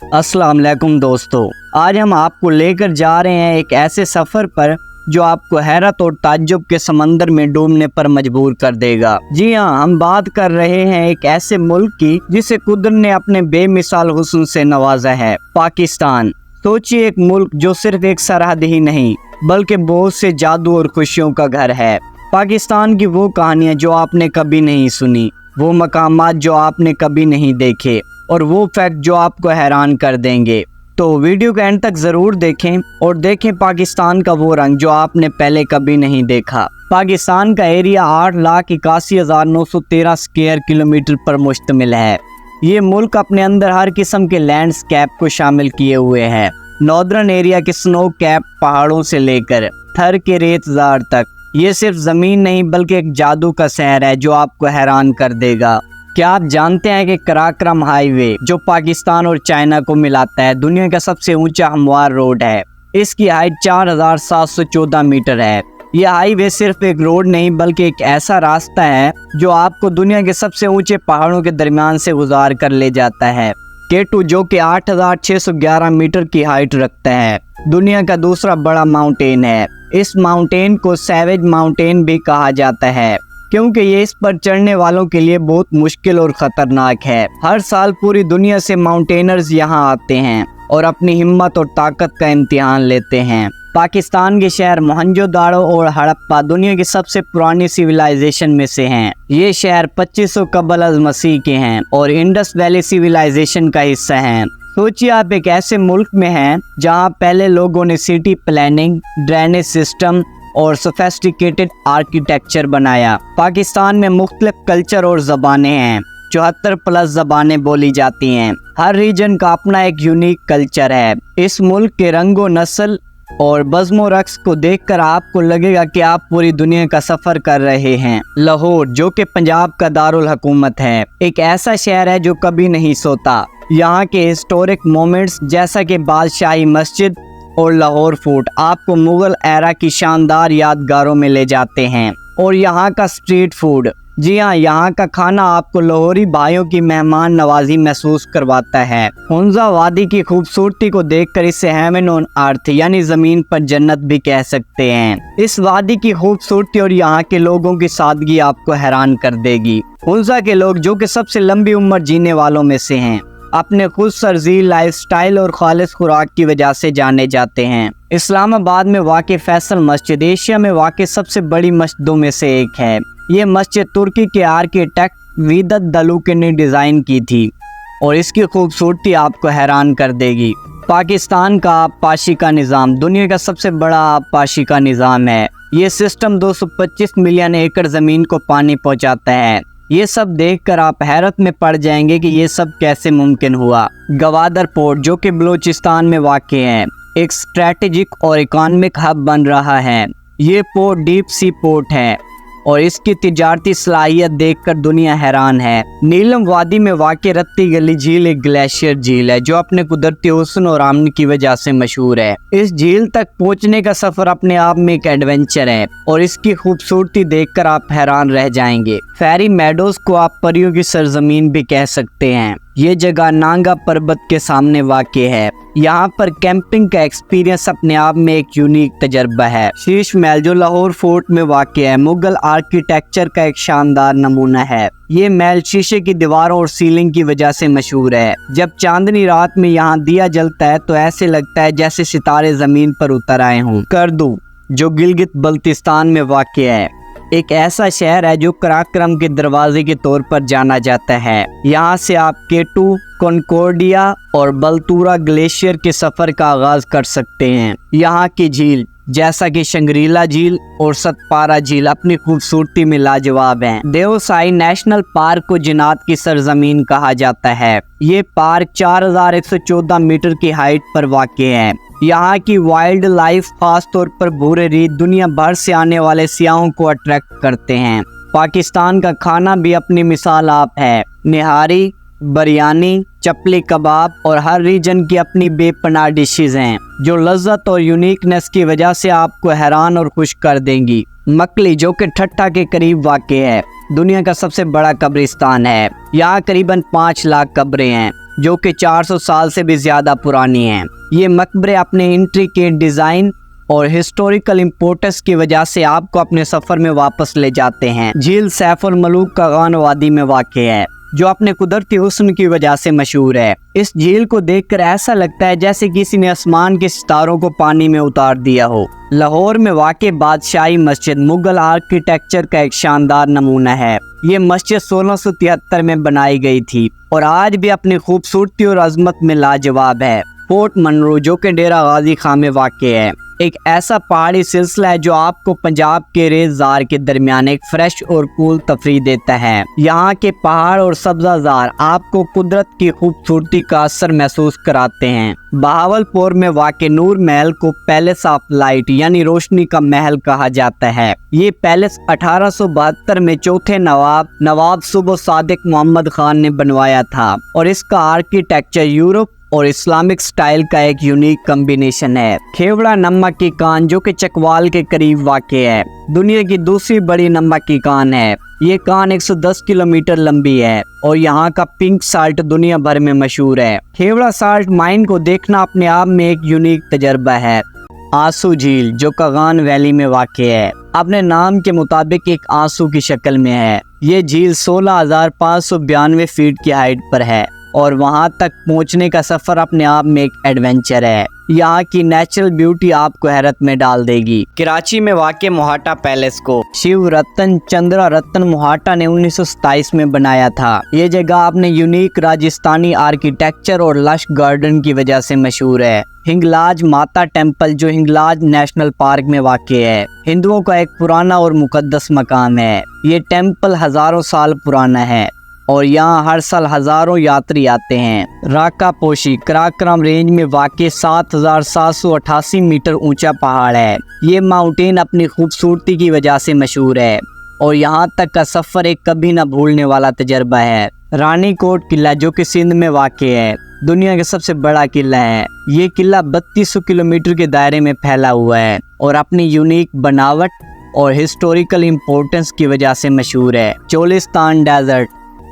अस्सलाम वालेकुम दोस्तों, आज हम आपको लेकर जा रहे हैं एक ऐसे सफ़र पर जो आपको हैरत और ताज्जुब के समंदर में डूबने पर मजबूर कर देगा। जी हाँ, हम बात कर रहे हैं एक ऐसे मुल्क की जिसे कुदरत ने अपने बेमिसाल हुस्न से नवाजा है, पाकिस्तान। सोचिए, एक मुल्क जो सिर्फ एक सरहद ही नहीं बल्कि बहुत से जादू और खुशियों का घर है। पाकिस्तान की वो कहानियाँ जो आपने कभी नहीं सुनी, वो मकामात जो आपने कभी नहीं देखे और वो फैक्ट जो आपको हैरान कर देंगे। तो वीडियो के एंड तक ज़रूर देखें और देखें पाकिस्तान का वो रंग जो आपने पहले कभी नहीं देखा। पाकिस्तान का एरिया 8,81,913 स्क्वायर किलोमीटर पर मुश्तमिल है। ये मुल्क अपने अंदर हर किस्म के लैंडस्केप को शामिल किए हुए है। नॉर्दर्न एरिया के स्नो कैप पहाड़ों से लेकर थर के रेतज़ार तक। ये सिर्फ ज़मीन नहीं बल्कि एक जादू का शहर है जो आपको हैरान कर देगा। क्या आप जानते हैं कि कराक्रम हाईवे जो पाकिस्तान और चाइना को मिलाता है, दुनिया का सबसे ऊंचा हमवार रोड है। इसकी हाइट 4,714 मीटर है। यह हाईवे सिर्फ एक रोड नहीं बल्कि एक ऐसा रास्ता है जो आपको दुनिया के सबसे ऊंचे पहाड़ों के दरमियान से गुजार कर ले जाता है। K2 जो कि 8,611 मीटर की हाइट रखता है, दुनिया का दूसरा बड़ा माउंटेन है। इस माउंटेन को सैवेज माउंटेन भी कहा जाता है क्योंकि ये इस पर चढ़ने वालों के लिए बहुत मुश्किल और ख़तरनाक है। हर साल पूरी दुनिया से माउंटेनर्स यहाँ आते हैं और अपनी हिम्मत और ताकत का इम्तिहान लेते हैं। पाकिस्तान के शहर मोहनजोदाड़ो और हड़प्पा दुनिया की सबसे पुरानी सिविलाइजेशन में से हैं। ये शहर 2500 कबल अज़ मसीह के हैं और इंडस वैली सिविलाइजेशन का हिस्सा हैं। सोचिए, आप एक ऐसे मुल्क में हैं जहाँ पहले लोगों ने सिटी प्लानिंग, ड्रेनेज सिस्टम और सोफिस्टिकेटेड आर्किटेक्चर बनाया। पाकिस्तान में मुख्तलिफ कल्चर और ज़बानें हैं। 74+ ज़बानें बोली जाती हैं। हर रीजन का अपना एक यूनिक कल्चर है। इस मुल्क के रंगो नस्ल और बज़्मो रक्स को देखकर आपको लगेगा कि आप पूरी दुनिया का सफ़र कर रहे हैं। लाहौर जो कि पंजाब का दारुल हुकूमत है, एक ऐसा शहर है जो कभी नहीं सोता। यहाँ के हिस्टोरिक मोमेंट्स जैसा कि बादशाही मस्जिद और लाहौर फोर्ट आपको मुगल एरा की शानदार यादगारों में ले जाते हैं। और यहाँ का स्ट्रीट फूड, जी हाँ, यहाँ का खाना आपको लाहौरी भाइयों की मेहमान नवाजी महसूस करवाता है। हुंजा वादी की खूबसूरती को देखकर इसे हेवन ऑन अर्थ यानी ज़मीन पर जन्नत भी कह सकते हैं। इस वादी की खूबसूरती और यहाँ के लोगों की सादगी आपको हैरान कर देगी। हुंजा के लोग जो कि सबसे लंबी उम्र जीने वालों में से हैं, अपने खुद सरजील लाइफस्टाइल और खालिस खुराक की वजह से जाने जाते हैं। इस्लामाबाद में वाक़ फैसल मस्जिद एशिया में वाक़ सबसे बड़ी मस्जिदों में से एक है। ये मस्जिद तुर्की के आर्किटेक्ट वीदत दलुक ने डिज़ाइन की थी और इसकी खूबसूरती आपको हैरान कर देगी। पाकिस्तान का आबपाशी का निज़ाम दुनिया का सबसे बड़ा आबपाशी का निज़ाम है। ये सिस्टम 225 मिलियन एकड़ ज़मीन को पानी पहुँचाता है। ये सब देखकर आप हैरत में पड़ जाएंगे कि ये सब कैसे मुमकिन हुआ। गवादर पोर्ट जो कि बलूचिस्तान में वाक़ है, एक स्ट्रैटेजिक और इकोनॉमिक हब बन रहा है। ये पोर्ट डीप सी पोर्ट है और इसकी तिजारती सलाहियत देखकर दुनिया हैरान है। नीलम वादी में वाक़ रत्ती गली झील एक ग्लेशियर झील है जो अपने कुदरती हुस्न और आमन की वजह से मशहूर है। इस झील तक पहुंचने का सफ़र अपने आप में एक एडवेंचर है और इसकी खूबसूरती देखकर आप हैरान रह जाएंगे। फेरी मेडोज को आप परियों की सरजमीन भी कह सकते हैं। ये जगह नांगा पर्वत के सामने वाक़ है। यहाँ पर कैंपिंग का एक्सपीरियंस अपने आप में एक यूनिक तजर्बा है। शीश महल जो लाहौर फोर्ट में वाक़ है, मुगल आर्किटेक्चर का एक शानदार नमूना है। ये महल शीशे की दीवारों और सीलिंग की वजह से मशहूर है। जब चांदनी रात में यहाँ दिया जलता है तो ऐसे लगता है जैसे सितारे ज़मीन पर उतर आए हों। करदू जो गिलगित बल्तिस्तान में वाक़ है, एक ऐसा शहर है जो कराक्रम के दरवाजे के तौर पर जाना जाता है। यहाँ से आप K2, कॉन्कोर्डिया और बलतूरा ग्लेशियर के सफ़र का आगाज कर सकते हैं। यहाँ की झील जैसा कि शंग्रीला झील और सतपारा झील अपनी खूबसूरती में लाजवाब हैं। देवसाई नेशनल पार्क को जिन्नात की सरजमीन कहा जाता है। ये पार्क 4,114 मीटर की हाइट पर वाक़ है। यहाँ की वाइल्ड लाइफ खास तौर पर भूरे रीछ दुनिया भर से आने वाले सियाहों को अट्रैक्ट करते हैं। पाकिस्तान का खाना भी अपनी मिसाल आप है। निहारी, बिरयानी, चपली कबाब और हर रीजन की अपनी बेपनाह डिशेज हैं जो लज्जत और यूनिकनेस की वजह से आपको हैरान और खुश कर देंगी। मकली जो कि ठट्ठा के करीब वाक़ है, दुनिया का सबसे बड़ा कब्रिस्तान है। यहाँ करीबन 5 लाख कब्रें हैं। जो कि 400 साल से भी ज़्यादा पुरानी है। ये मकबरे अपने इंट्रिकेट डिज़ाइन और हिस्टोरिकल इम्पोर्टेंस की वजह से आपको अपने सफ़र में वापस ले जाते हैं। झील सैफ उल मलूक कगान वादी में वाक़ है, जो अपने कुदरती हुस्न की वजह से मशहूर है। इस झील को देखकर ऐसा लगता है जैसे किसी ने आसमान के सितारों को पानी में उतार दिया हो। लाहौर में वाक़ बादशाही मस्जिद मुगल आर्किटेक्चर का एक शानदार नमूना है। ये मस्जिद 1673 में बनाई गई थी और आज भी अपनी खूबसूरती और अजमत में लाजवाब है। फोर्ट मनरो, जो कि डेरा गाजी खां में वाक़ है, एक ऐसा पहाड़ी सिलसिला है जो आपको पंजाब के रेतजार के दरमियान एक फ्रेश और कूल तफरीह देता है। यहाँ के पहाड़ और सब्जाजार आपको कुदरत की खूबसूरती का असर महसूस कराते हैं। बहावलपुर में वाक़ नूर महल को पैलेस ऑफ लाइट यानी रोशनी का महल कहा जाता है। ये पैलेस 1872 में चौथे नवाब सुबह सादिक मोहम्मद खान ने बनवाया था और इसका आर्किटेक्चर यूरोप और इस्लामिक स्टाइल का एक यूनिक कॉम्बिनेशन है। खेवड़ा नमक की कान, जो कि चकवाल के करीब वाक़ है, दुनिया की दूसरी बड़ी नमक की कान है। ये कान 110 किलोमीटर लंबी है और यहाँ का पिंक साल्ट दुनिया भर में मशहूर है। खेवड़ा साल्ट माइन को देखना अपने आप में एक यूनिक तजर्बा है। आंसू झील, जो कगान वैली में वाक़ है, अपने नाम के मुताबिक एक आंसू की शक्ल में है। ये झील 16,592 फीट की हाइट पर है और वहां तक पहुंचने का सफर अपने आप में एक एडवेंचर है। यहाँ की नेचुरल ब्यूटी आपको हैरत में डाल देगी। कराची में वाक़ मोहाटा पैलेस को शिव रतन चंद्रा रतन मोहाटा ने 1927 में बनाया था। ये जगह अपने यूनिक राजस्थानी आर्किटेक्चर और लश गार्डन की वजह से मशहूर है। हिंगलाज माता टेम्पल, जो हिंगलाज नेशनल पार्क में वाक़ है, हिंदुओं का एक पुराना और मुकद्दस मकाम है। ये टेम्पल हजारों साल पुराना है और यहाँ हर साल हजारों यात्री आते हैं। राका पोशी कराक्रम रेंज में वाक़ 7,788 मीटर ऊंचा पहाड़ है। ये माउंटेन अपनी खूबसूरती की वजह से मशहूर है और यहाँ तक का सफ़र एक कभी न भूलने वाला तजर्बा है। रानी कोट किला, जो कि सिंध में वाक़ है, दुनिया का सबसे बड़ा किला है। ये किला 3200 किलोमीटर के दायरे में फैला हुआ है और अपनी यूनिक बनावट और हिस्टोरिकल इम्पोर्टेंस की वजह से मशहूर है। चोलिस्तान डेजर्ट,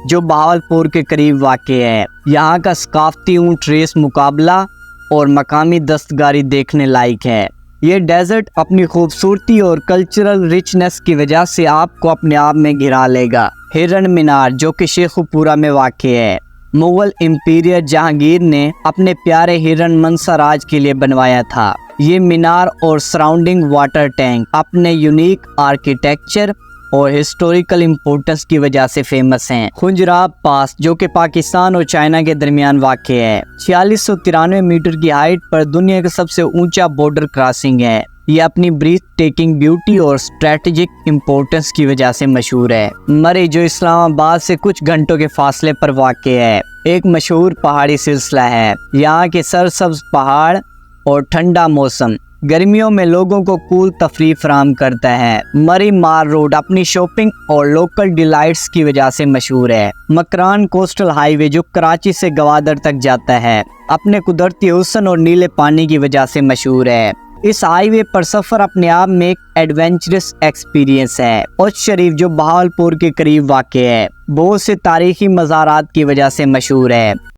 जो बहावलपुर के करीब वाक़ है, यहाँ का सकाफती ऊँट रेस मुकाबला और मकामी दस्तकारी देखने लायक है। ये डेजर्ट अपनी खूबसूरती और कल्चरल रिचनेस की वजह से आपको अपने आप में घिरा लेगा। हिरन मीनार, जो कि शेखुपुरा में वाक़ है, मुगल एम्पीरियर जहांगीर ने अपने प्यारे हिरन मनसा राज के लिए बनवाया था। ये मीनार और सराउंडिंग वाटर टैंक अपने यूनिक आर्किटेक्चर और हिस्टोरिकल इम्पोर्टेंस की वजह से फेमस हैं। खुंजराब पास, जो कि पाकिस्तान और चाइना के दरमियान वाक़ है, 4693 मीटर की हाइट पर दुनिया का सबसे ऊंचा बॉर्डर क्रॉसिंग है। ये अपनी ब्रीथ टेकिंग ब्यूटी और स्ट्रेटेजिक इम्पोर्टेंस की वजह से मशहूर है। मरी, जो इस्लामाबाद से कुछ घंटों के फासले पर वाक़ है, एक मशहूर पहाड़ी सिलसिला है। यहाँ के सरसब्ज पहाड़ और ठंडा मौसम गर्मियों में लोगों को कूल तफरीह फराहम करता है। मरी मार रोड अपनी शॉपिंग और लोकल डिलाइट्स की वजह से मशहूर है। मकरान कोस्टल हाईवे, जो कराची से गवादर तक जाता है, अपने कुदरती हुस्न और नीले पानी की वजह से मशहूर है। इस हाईवे पर सफ़र अपने आप में एक एडवेंचरस एक्सपीरियंस है। उच शरीफ, जो बहावलपुर के करीब वाक़ है, बहुत से तारीखी मज़ारात की वजह से मशहूर है।